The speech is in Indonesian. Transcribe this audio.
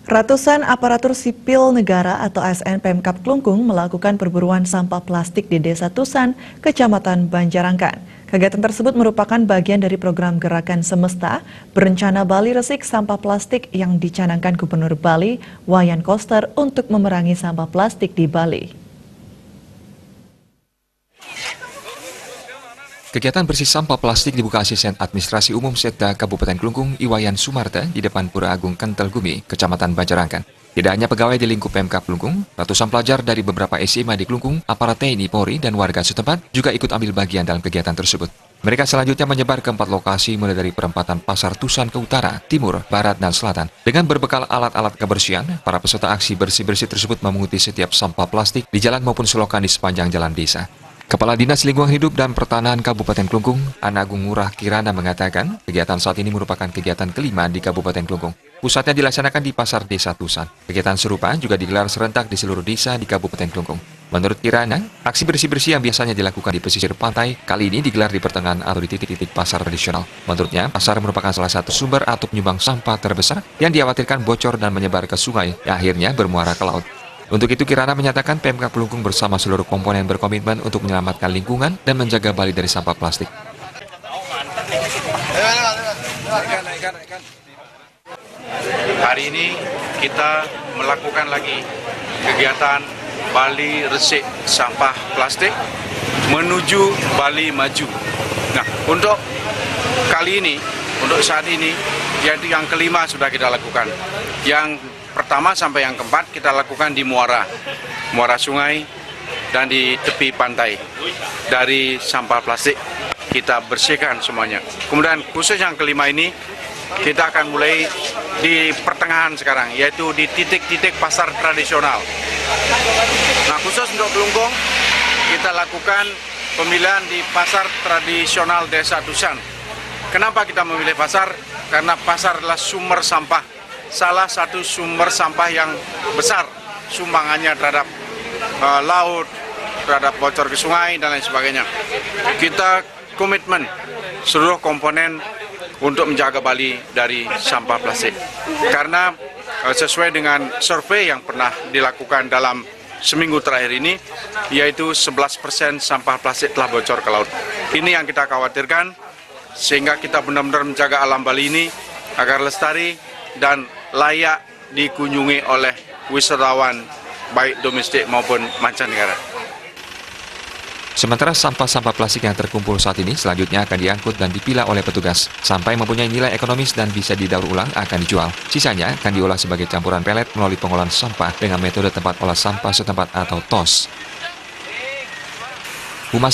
Ratusan aparatur sipil negara atau ASN Pemkab Klungkung melakukan perburuan sampah plastik di Desa Tusan, Kecamatan Banjarangkan. Kegiatan tersebut merupakan bagian dari program Gerakan Semesta Berencana Bali Resik Sampah Plastik yang dicanangkan Gubernur Bali, Wayan Koster, untuk memerangi sampah plastik di Bali. Kegiatan bersih sampah plastik dibuka Asisten Administrasi Umum Setda Kabupaten Klungkung, Iwayan Sumarta, di depan Pura Agung Kentel Gumi, Kecamatan Banjarangkan. Tidak hanya pegawai di lingkup Pemkab Klungkung, ratusan pelajar dari beberapa SMA di Klungkung, aparat TNI Polri, dan warga setempat juga ikut ambil bagian dalam kegiatan tersebut. Mereka selanjutnya menyebar ke 4 lokasi mulai dari perempatan Pasar Tusan ke utara, timur, barat, dan selatan. Dengan berbekal alat-alat kebersihan, para peserta aksi bersih-bersih tersebut memunguti setiap sampah plastik di jalan maupun selokan di sepanjang jalan desa. Kepala Dinas Lingkungan Hidup dan Pertanahan Kabupaten Klungkung, Ana Agung Ngurah Kirana, mengatakan kegiatan saat ini merupakan kegiatan kelima di Kabupaten Klungkung. Pusatnya dilaksanakan di Pasar Desa Tusan. Kegiatan serupa juga digelar serentak di seluruh desa di Kabupaten Klungkung. Menurut Kirana, aksi bersih-bersih yang biasanya dilakukan di pesisir pantai, kali ini digelar di pertengahan atau di titik-titik pasar tradisional. Menurutnya, pasar merupakan salah satu sumber atau penyumbang sampah terbesar yang dikhawatirkan bocor dan menyebar ke sungai, yang akhirnya bermuara ke laut. Untuk itu, Kirana menyatakan Pemkab Klungkung bersama seluruh komponen berkomitmen untuk menyelamatkan lingkungan dan menjaga Bali dari sampah plastik. Hari ini kita melakukan lagi kegiatan Bali Resik Sampah Plastik menuju Bali Maju. Nah, untuk kali ini, untuk saat ini, yaitu yang kelima sudah kita lakukan. Yang pertama sampai yang keempat kita lakukan di muara sungai dan di tepi pantai. Dari sampah plastik kita bersihkan semuanya. Kemudian khusus yang kelima ini kita akan mulai di pertengahan sekarang, yaitu di titik-titik pasar tradisional. Nah, khusus untuk Klungkung kita lakukan pemilihan di pasar tradisional Desa Tusan. Kenapa kita memilih pasar? Karena pasar adalah sumber sampah, salah satu sumber sampah yang besar sumbangannya terhadap laut, terhadap bocor ke sungai, dan lain sebagainya. Kita komitmen seluruh komponen untuk menjaga Bali dari sampah plastik. Karena sesuai dengan survei yang pernah dilakukan dalam seminggu terakhir ini, yaitu 11% sampah plastik telah bocor ke laut. Ini yang kita khawatirkan, sehingga kita benar-benar menjaga alam Bali ini agar lestari dan layak dikunjungi oleh wisatawan baik domestik maupun mancanegara. Sementara sampah-sampah plastik yang terkumpul saat ini selanjutnya akan diangkut dan dipilah oleh petugas. Sampai mempunyai nilai ekonomis dan bisa didaur ulang akan dijual. Sisanya akan diolah sebagai campuran pelet melalui pengolahan sampah dengan metode tempat olah sampah setempat atau TOS. Humas